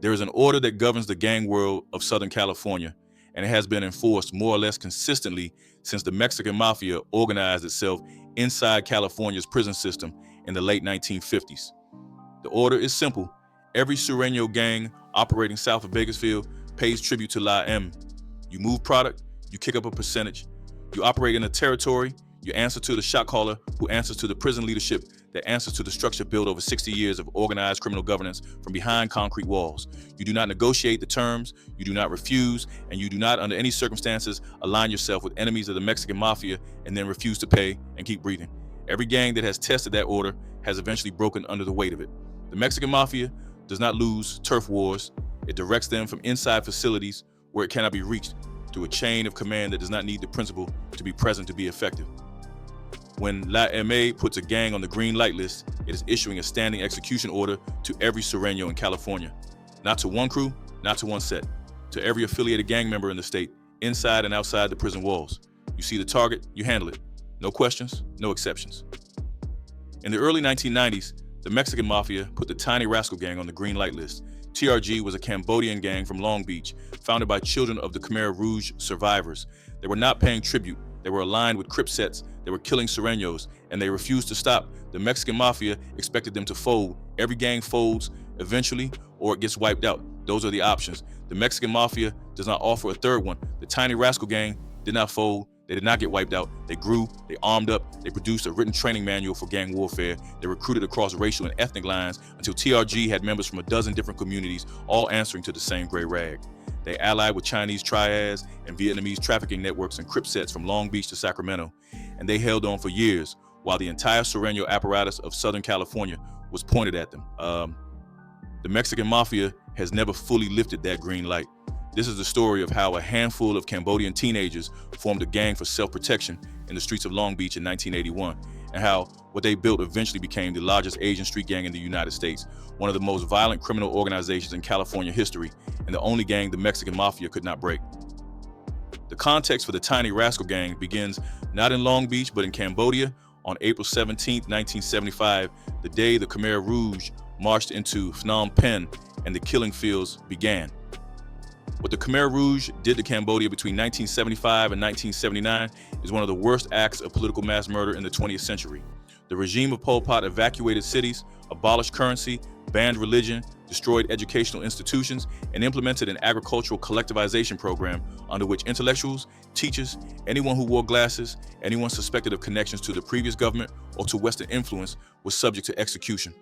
There is an order that governs the gang world of Southern California, and it has been enforced more or less consistently since the Mexican Mafia organized itself inside California's prison system in the late 1950s. The order is simple. Every Sureño gang operating south of Bakersfield pays tribute to La M. You move product, you kick up a percentage. You operate in a territory, you answer to the shot caller who answers to the prison leadership that answers to the structure built over 60 years of organized criminal governance from behind concrete walls. You do not negotiate the terms, you do not refuse, and you do not under any circumstances align yourself with enemies of the Mexican Mafia and then refuse to pay and keep breathing. Every gang that has tested that order has eventually broken under the weight of it. The Mexican Mafia does not lose turf wars. It directs them from inside facilities where it cannot be reached through a chain of command that does not need the principal to be present to be effective. When La MA puts a gang on the green light list, it is issuing a standing execution order to every Sureño in California. Not to one crew, not to one set. To every affiliated gang member in the state, inside and outside the prison walls. You see the target, you handle it. No questions, no exceptions. In the early 1990s, the Mexican Mafia put the Tiny Rascal Gang on the green light list. TRG was a Cambodian gang from Long Beach, founded by children of the Khmer Rouge survivors. They were not paying tribute. They were aligned with Crip sets. They were killing Sureños, and they refused to stop. The Mexican Mafia expected them to fold. Every gang folds eventually, or it gets wiped out. Those are the options. The Mexican Mafia does not offer a third one. The Tiny Rascal Gang did not fold. They did not get wiped out. They grew, they armed up, they produced a written training manual for gang warfare. They recruited across racial and ethnic lines until TRG had members from a dozen different communities, all answering to the same gray rag. They allied with Chinese triads and Vietnamese trafficking networks and Crip sets from Long Beach to Sacramento, and they held on for years while the entire Sureño apparatus of Southern California was pointed at them. The Mexican Mafia has never fully lifted that green light. This is the story of how a handful of Cambodian teenagers formed a gang for self-protection in the streets of Long Beach in 1981, and how what they built eventually became the largest Asian street gang in the United States, one of the most violent criminal organizations in California history, and the only gang the Mexican Mafia could not break. The context for the Tiny Rascal Gang begins not in Long Beach, but in Cambodia on April 17, 1975, the day the Khmer Rouge marched into Phnom Penh and the killing fields began. What the Khmer Rouge did to Cambodia between 1975 and 1979 is one of the worst acts of political mass murder in the 20th century. The regime of Pol Pot evacuated cities, abolished currency, banned religion, destroyed educational institutions, and implemented an agricultural collectivization program under which intellectuals, teachers, anyone who wore glasses, anyone suspected of connections to the previous government or to Western influence was subject to execution.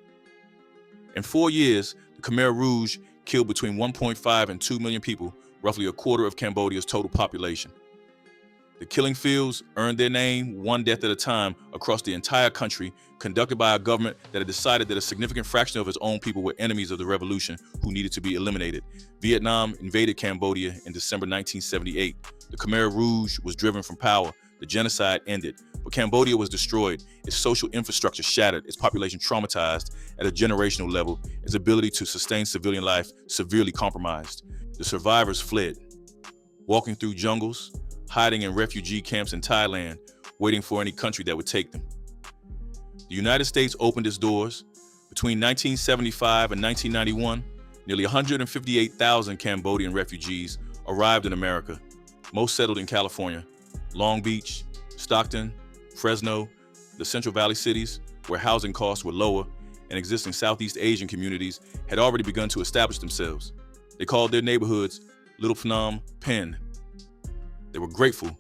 In 4 years, the Khmer Rouge killed between 1.5 and 2 million people, roughly a quarter of Cambodia's total population. The killing fields earned their name one death at a time across the entire country, conducted by a government that had decided that a significant fraction of its own people were enemies of the revolution who needed to be eliminated. Vietnam invaded Cambodia in December 1978. The Khmer Rouge was driven from power. The genocide ended, but Cambodia was destroyed, its social infrastructure shattered, its population traumatized at a generational level, its ability to sustain civilian life severely compromised. The survivors fled, walking through jungles, hiding in refugee camps in Thailand, waiting for any country that would take them. The United States opened its doors. Between 1975 and 1991, nearly 158,000 Cambodian refugees arrived in America, most settled in California. Long Beach, Stockton, Fresno, the Central Valley cities, where housing costs were lower, and existing Southeast Asian communities had already begun to establish themselves. They called their neighborhoods Little Phnom Penh. They were grateful.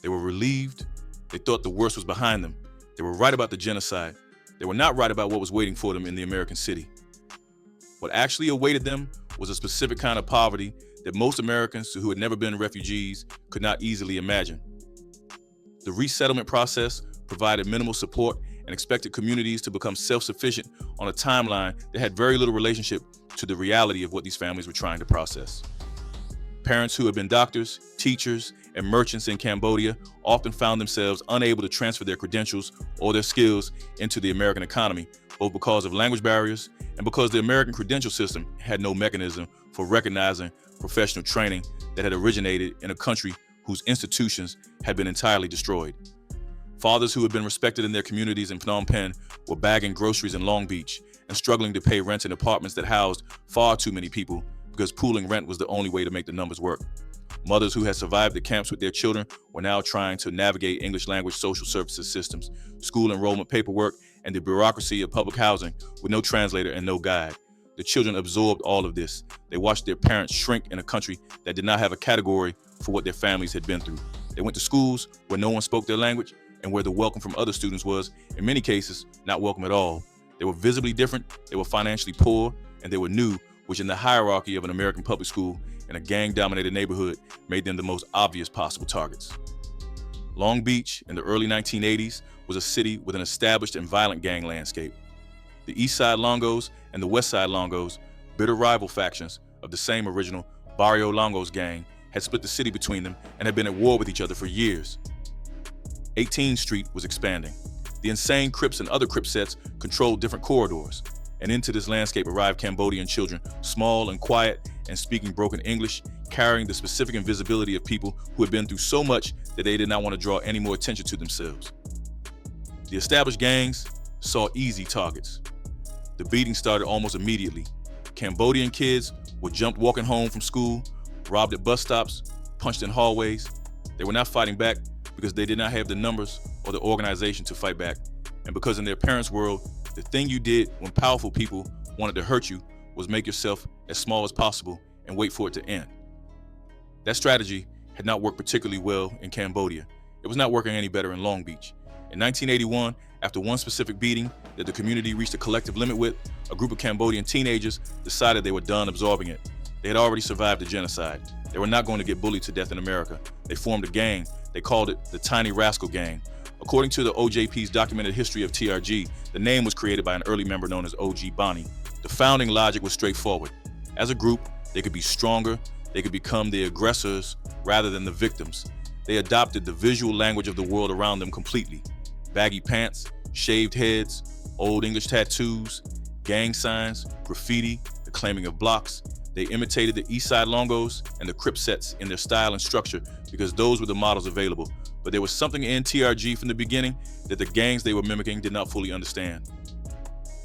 They were relieved. They thought the worst was behind them. They were right about the genocide. They were not right about what was waiting for them in the American city. What actually awaited them was a specific kind of poverty that most Americans who had never been refugees could not easily imagine. The resettlement process provided minimal support and expected communities to become self-sufficient on a timeline that had very little relationship to the reality of what these families were trying to process. Parents who had been doctors, teachers, and merchants in Cambodia often found themselves unable to transfer their credentials or their skills into the American economy, both because of language barriers and because the American credential system had no mechanism for recognizing professional training that had originated in a country whose institutions had been entirely destroyed. Fathers who had been respected in their communities in Phnom Penh were bagging groceries in Long Beach and struggling to pay rent in apartments that housed far too many people because pooling rent was the only way to make the numbers work. Mothers who had survived the camps with their children were now trying to navigate English language social services systems, school enrollment paperwork, and the bureaucracy of public housing with no translator and no guide. The children absorbed all of this. They watched their parents shrink in a country that did not have a category for what their families had been through. They went to schools where no one spoke their language and where the welcome from other students was, in many cases, not welcome at all. They were visibly different, they were financially poor, and they were new, which in the hierarchy of an American public school in a gang-dominated neighborhood made them the most obvious possible targets. Long Beach in the early 1980s was a city with an established and violent gang landscape. The East Side Longos and the West Side Longos, bitter rival factions of the same original Barrio Longos gang, had split the city between them and had been at war with each other for years. 18th Street was expanding. The insane Crips and other Crip sets controlled different corridors, and into this landscape arrived Cambodian children, small and quiet and speaking broken English, carrying the specific invisibility of people who had been through so much that they did not want to draw any more attention to themselves. The established gangs saw easy targets. The beating started almost immediately. Cambodian kids were jumped walking home from school, robbed at bus stops, punched in hallways. They were not fighting back because they did not have the numbers or the organization to fight back, and because in their parents' world, the thing you did when powerful people wanted to hurt you was make yourself as small as possible and wait for it to end. That strategy had not worked particularly well in Cambodia. It was not working any better in Long Beach. In 1981, after one specific beating that the community reached a collective limit with, a group of Cambodian teenagers decided they were done absorbing it. They had already survived the genocide. They were not going to get bullied to death in America. They formed a gang. They called it the Tiny Rascal Gang. According to the OJP's documented history of TRG, the name was created by an early member known as OG Bonnie. The founding logic was straightforward. As a group, they could be stronger, they could become the aggressors rather than the victims. They adopted the visual language of the world around them completely. Baggy pants, shaved heads, old English tattoos, gang signs, graffiti, the claiming of blocks. They imitated the East Side Longos and the Crip sets in their style and structure because those were the models available. But there was something in TRG from the beginning that the gangs they were mimicking did not fully understand.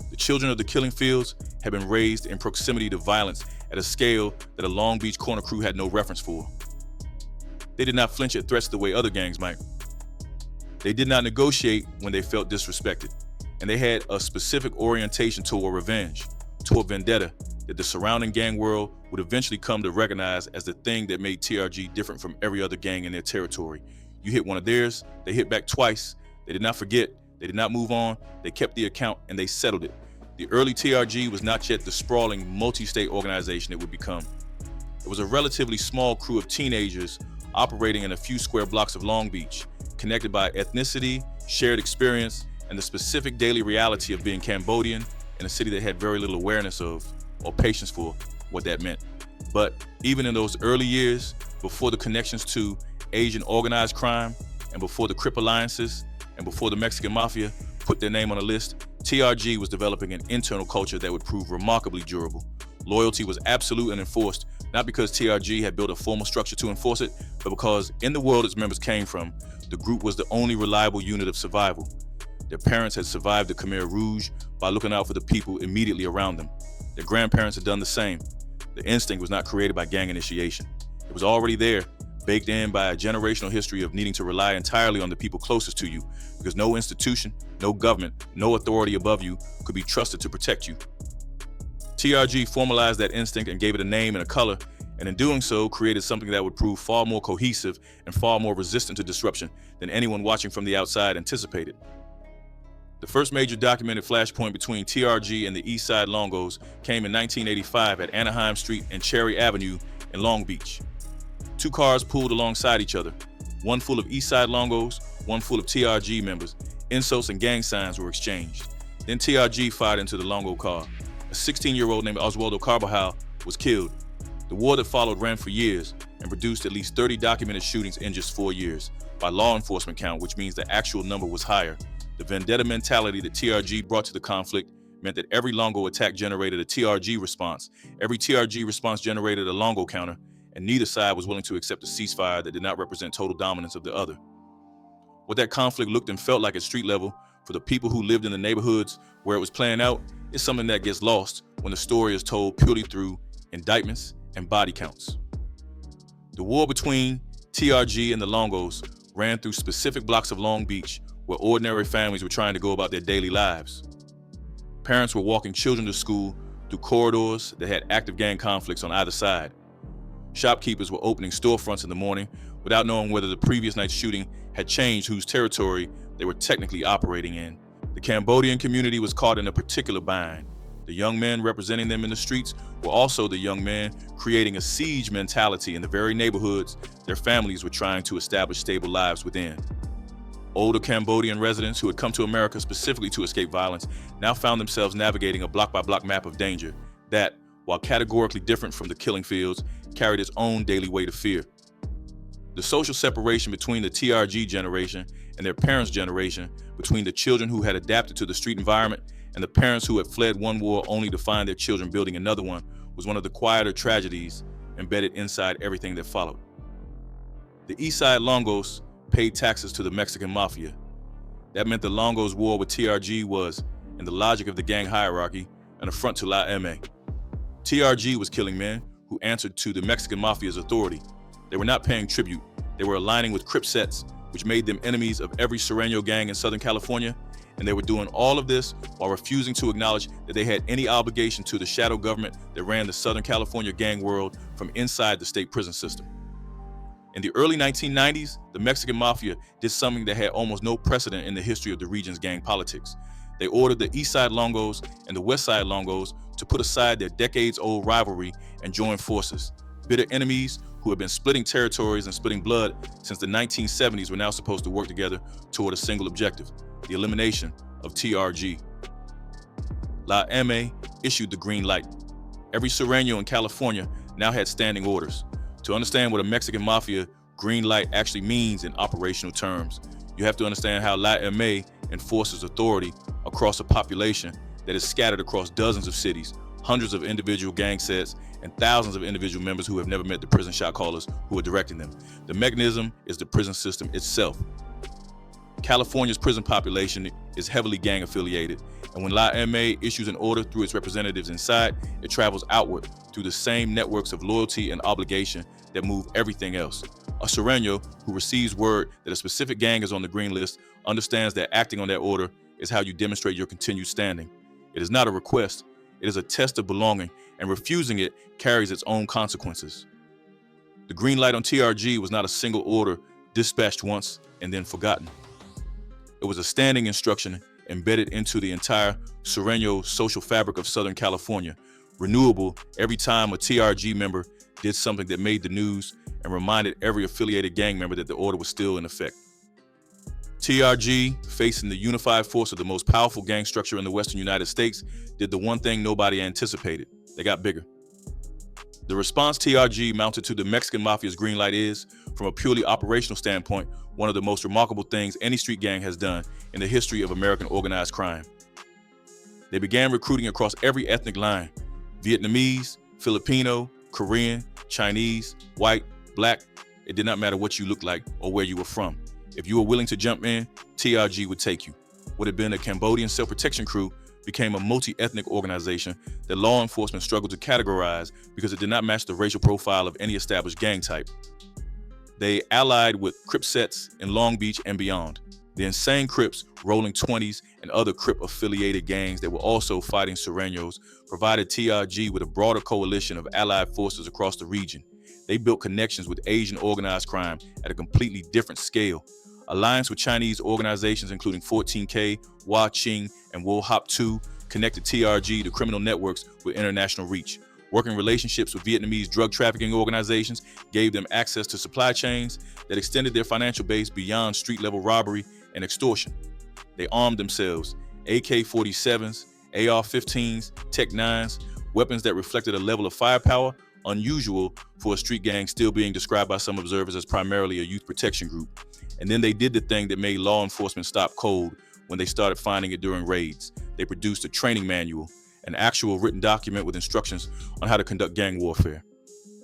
The children of the killing fields had been raised in proximity to violence at a scale that a Long Beach corner crew had no reference for. They did not flinch at threats the way other gangs might. They did not negotiate when they felt disrespected, and they had a specific orientation toward revenge, toward vendetta, that the surrounding gang world would eventually come to recognize as the thing that made TRG different from every other gang in their territory. You hit one of theirs, they hit back twice. They did not forget, they did not move on, they kept the account and they settled it. The early TRG was not yet the sprawling multi-state organization it would become. It was a relatively small crew of teenagers operating in a few square blocks of Long Beach, connected by ethnicity, shared experience, and the specific daily reality of being Cambodian in a city that had very little awareness of or patience for what that meant. But even in those early years, before the connections to Asian organized crime, and before the Crip alliances, and before the Mexican Mafia put their name on a list, TRG was developing an internal culture that would prove remarkably durable. Loyalty was absolute and enforced, not because TRG had built a formal structure to enforce it, but because in the world its members came from, the group was the only reliable unit of survival. Their parents had survived the Khmer Rouge by looking out for the people immediately around them. Their grandparents had done the same. The instinct was not created by gang initiation. It was already there, baked in by a generational history of needing to rely entirely on the people closest to you, because no institution, no government, no authority above you could be trusted to protect you. TRG formalized that instinct and gave it a name and a color, and in doing so created something that would prove far more cohesive and far more resistant to disruption than anyone watching from the outside anticipated. The first major documented flashpoint between TRG and the East Side Longos came in 1985 at Anaheim Street and Cherry Avenue in Long Beach. Two cars pulled alongside each other, one full of East Side Longos, one full of TRG members. Insults and gang signs were exchanged. Then TRG fired into the Longo car. A 16-year-old named Oswaldo Carbajal was killed. The war that followed ran for years and produced at least 30 documented shootings in just 4 years. By law enforcement count, which means the actual number was higher. The vendetta mentality that TRG brought to the conflict meant that every Longo attack generated a TRG response. Every TRG response generated a Longo counter, and neither side was willing to accept a ceasefire that did not represent total dominance of the other. What that conflict looked and felt like at street level for the people who lived in the neighborhoods where it was playing out is something that gets lost when the story is told purely through indictments and body counts. The war between TRG and the Longos ran through specific blocks of Long Beach where ordinary families were trying to go about their daily lives. Parents were walking children to school through corridors that had active gang conflicts on either side. Shopkeepers were opening storefronts in the morning without knowing whether the previous night's shooting had changed whose territory they were technically operating in. The Cambodian community was caught in a particular bind. The young men representing them in the streets were also the young men creating a siege mentality in the very neighborhoods their families were trying to establish stable lives within. Older Cambodian residents who had come to America specifically to escape violence now found themselves navigating a block-by-block map of danger that, while categorically different from the killing fields, carried its own daily weight of fear. The social separation between the TRG generation and their parents' generation, between the children who had adapted to the street environment and the parents who had fled one war only to find their children building another one, was one of the quieter tragedies embedded inside everything that followed. The Eastside Longos paid taxes to the Mexican Mafia. That meant the Longos' war with TRG was, in the logic of the gang hierarchy, an affront to La M. TRG was killing men who answered to the Mexican Mafia's authority. They were not paying tribute. They were aligning with Crip sets, which made them enemies of every Sureño gang in Southern California, and they were doing all of this while refusing to acknowledge that they had any obligation to the shadow government that ran the Southern California gang world from inside the state prison system. In the early 1990s, the Mexican Mafia did something that had almost no precedent in the history of the region's gang politics. They ordered the Eastside Longos and the Westside Longos to put aside their decades-old rivalry and join forces. Bitter enemies who had been splitting territories and spitting blood since the 1970s were now supposed to work together toward a single objective: the elimination of TRG. La M issued the green light. Every Sureño in California now had standing orders. To understand what a Mexican Mafia green light actually means in operational terms, you have to understand how La M enforces authority across a population that is scattered across dozens of cities, hundreds of individual gang sets, and thousands of individual members who have never met the prison shot callers who are directing them. The mechanism is the prison system itself. California's prison population is heavily gang affiliated, and when La M issues an order through its representatives inside, it travels outward through the same networks of loyalty and obligation that move everything else. A Sureño who receives word that a specific gang is on the green list understands that acting on that order is how you demonstrate your continued standing. It is not a request, it is a test of belonging, and refusing it carries its own consequences. The green light on TRG was not a single order dispatched once and then forgotten. It was a standing instruction embedded into the entire Sureño social fabric of Southern California, renewable every time a TRG member did something that made the news and reminded every affiliated gang member that the order was still in effect. TRG, facing the unified force of the most powerful gang structure in the Western United States, did the one thing nobody anticipated. They got bigger. The response TRG mounted to the Mexican Mafia's green light is, from a purely operational standpoint, one of the most remarkable things any street gang has done in the history of American organized crime. They began recruiting across every ethnic line: Vietnamese, Filipino, Korean, Chinese, white, black. It did not matter what you looked like or where you were from. If you were willing to jump in, TRG would take you. What had been a Cambodian self-protection crew became a multi-ethnic organization that law enforcement struggled to categorize because it did not match the racial profile of any established gang type. They allied with Crip sets in Long Beach and beyond. The insane Crips, Rolling 20s, and other Crip-affiliated gangs that were also fighting Sureños provided TRG with a broader coalition of allied forces across the region. They built connections with Asian organized crime at a completely different scale. Alliance with Chinese organizations including 14K, Hua Qing, and Wo Hop 2 connected TRG to criminal networks with international reach. Working relationships with Vietnamese drug trafficking organizations gave them access to supply chains that extended their financial base beyond street-level robbery and extortion. They armed themselves: AK-47s, AR-15s, Tech-9s, weapons that reflected a level of firepower unusual for a street gang still being described by some observers as primarily a youth protection group. And then they did the thing that made law enforcement stop cold when they started finding it during raids. They produced a training manual, an actual written document with instructions on how to conduct gang warfare.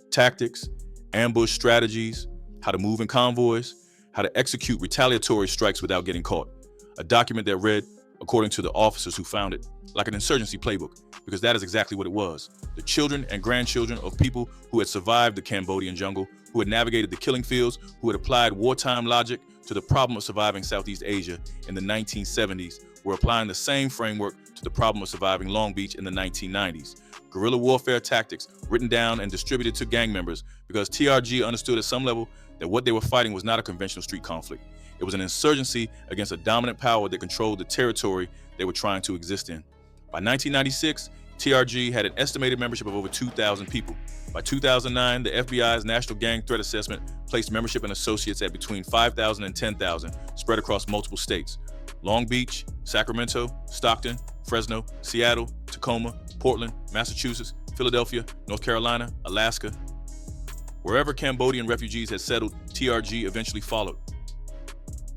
Tactics, ambush strategies, how to move in convoys, how to execute retaliatory strikes without getting caught. A document that read, according to the officers who found it, like an insurgency playbook, because that is exactly what it was. The children and grandchildren of people who had survived the Cambodian jungle, who had navigated the killing fields, who had applied wartime logic to the problem of surviving Southeast Asia in the 1970s, were applying the same framework to the problem of surviving Long Beach in the 1990s. Guerrilla warfare tactics written down and distributed to gang members because TRG understood at some level that what they were fighting was not a conventional street conflict. It was an insurgency against a dominant power that controlled the territory they were trying to exist in. By 1996, TRG had an estimated membership of over 2,000 people. By 2009, the FBI's National Gang Threat Assessment placed membership and associates at between 5,000 and 10,000, spread across multiple states. Long Beach, Sacramento, Stockton, Fresno, Seattle, Tacoma, Portland, Massachusetts, Philadelphia, North Carolina, Alaska. Wherever Cambodian refugees had settled, TRG eventually followed.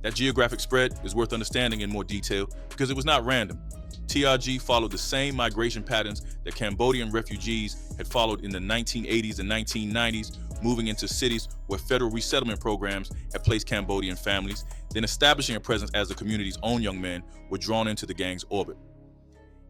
That geographic spread is worth understanding in more detail because it was not random. TRG followed the same migration patterns that Cambodian refugees had followed in the 1980s and 1990s, moving into cities where federal resettlement programs had placed Cambodian families, then establishing a presence as the community's own young men were drawn into the gang's orbit.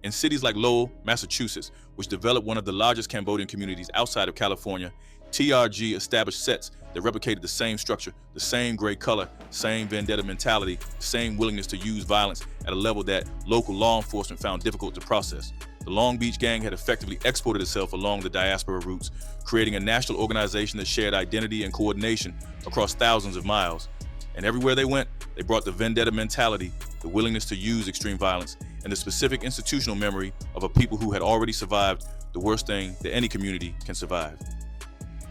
In cities like Lowell, Massachusetts, which developed one of the largest Cambodian communities outside of California, TRG established sets that replicated the same structure, the same gray color, same vendetta mentality, the same willingness to use violence at a level that local law enforcement found difficult to process. The Long Beach gang had effectively exported itself along the diaspora routes, creating a national organization that shared identity and coordination across thousands of miles. And everywhere they went, they brought the vendetta mentality, the willingness to use extreme violence, and the specific institutional memory of a people who had already survived the worst thing that any community can survive.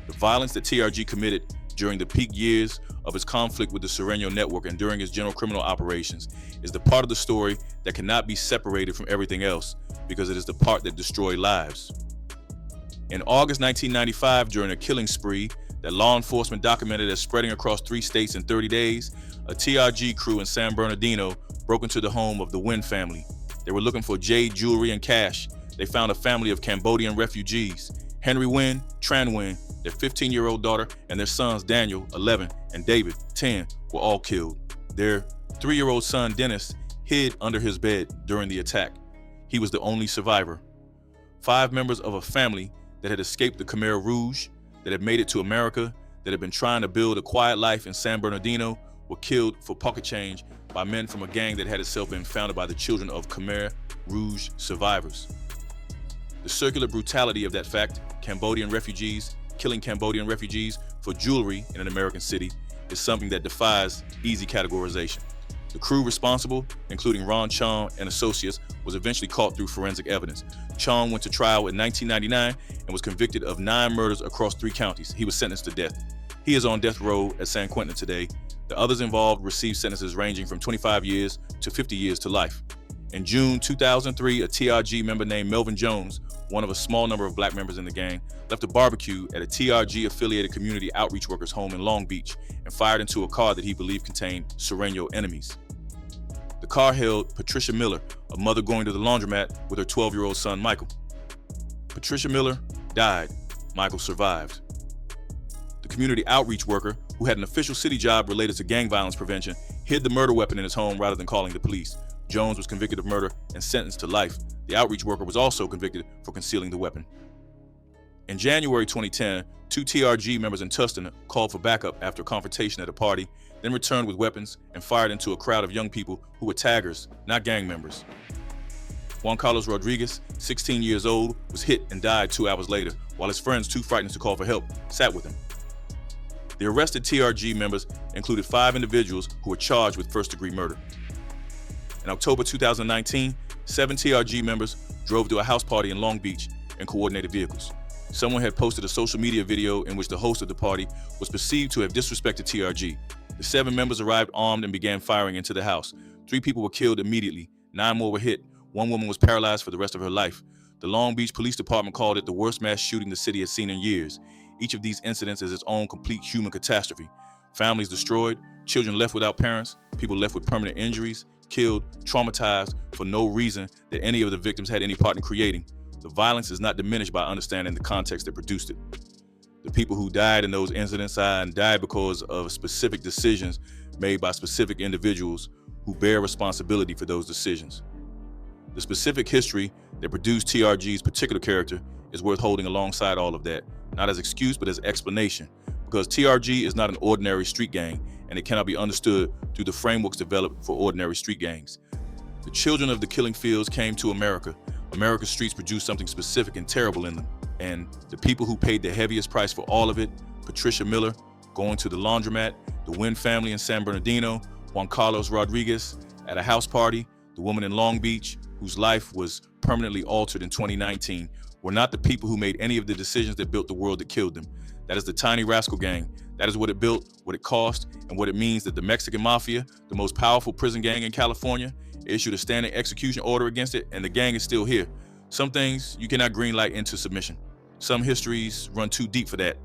The violence that TRG committed during the peak years of its conflict with the Sureño network and during its general criminal operations is the part of the story that cannot be separated from everything else because it is the part that destroyed lives. In August 1995, during a killing spree that law enforcement documented as spreading across 3 states in 30 days, a TRG crew in San Bernardino broke into the home of the Nguyen family. They were looking for jade jewelry and cash. They found a family of Cambodian refugees. Henry Nguyen, Tran Nguyen, their 15-year-old daughter, and their sons Daniel, 11, and David, 10, were all killed. Their 3-year-old son Dennis hid under his bed during the attack. He was the only survivor. 5 members of a family that had escaped the Khmer Rouge, that had made it to America, that had been trying to build a quiet life in San Bernardino, were killed for pocket change by men from a gang that had itself been founded by the children of Khmer Rouge survivors. The circular brutality of that fact, Cambodian refugees killing Cambodian refugees for jewelry in an American city, is something that defies easy categorization. The crew responsible, including Ron Chong and associates, was eventually caught through forensic evidence. Chong went to trial in 1999 and was convicted of 9 murders across 3 counties. He was sentenced to death. He is on death row at San Quentin today. The others involved received sentences ranging from 25 years to 50 years to life. In June 2003, a TRG member named Melvin Jones, one of a small number of black members in the gang, left a barbecue at a TRG-affiliated community outreach workers' home in Long Beach and fired into a car that he believed contained Sureño enemies. The car held Patricia Miller, a mother going to the laundromat with her 12-year-old son, Michael. Patricia Miller died. Michael survived. The community outreach worker, who had an official city job related to gang violence prevention, hid the murder weapon in his home rather than calling the police. Jones was convicted of murder and sentenced to life. The outreach worker was also convicted for concealing the weapon. In January 2010, 2 TRG members in Tustin called for backup after a confrontation at a party, then returned with weapons and fired into a crowd of young people who were taggers, not gang members. Juan Carlos Rodriguez, 16 years old, was hit and died 2 hours later, while his friends, too frightened to call for help, sat with him. The arrested TRG members included 5 individuals who were charged with first-degree murder. In October 2019, 7 TRG members drove to a house party in Long Beach in coordinated vehicles. Someone had posted a social media video in which the host of the party was perceived to have disrespected TRG. The 7 members arrived armed and began firing into the house. 3 people were killed immediately. 9 more were hit. 1 woman was paralyzed for the rest of her life. The Long Beach Police Department called it the worst mass shooting the city has seen in years. Each of these incidents is its own complete human catastrophe. Families destroyed, children left without parents, people left with permanent injuries, killed, traumatized for no reason that any of the victims had any part in creating. The violence is not diminished by understanding the context that produced it. The people who died in those incidents died because of specific decisions made by specific individuals who bear responsibility for those decisions. The specific history that produced TRG's particular character is worth holding alongside all of that, not as excuse, but as explanation, because TRG is not an ordinary street gang, and it cannot be understood through the frameworks developed for ordinary street gangs. The children of the killing fields came to America. America's streets produced something specific and terrible in them, and the people who paid the heaviest price for all of it, Patricia Miller, going to the laundromat, the Wynn family in San Bernardino, Juan Carlos Rodriguez at a house party, the woman in Long Beach, whose life was permanently altered in 2019, were not the people who made any of the decisions that built the world that killed them. That is the Tiny Rascal Gang. That is what it built, what it cost, and what it means that the Mexican Mafia, the most powerful prison gang in California, issued a standing execution order against it, and the gang is still here. Some things you cannot greenlight into submission. Some histories run too deep for that.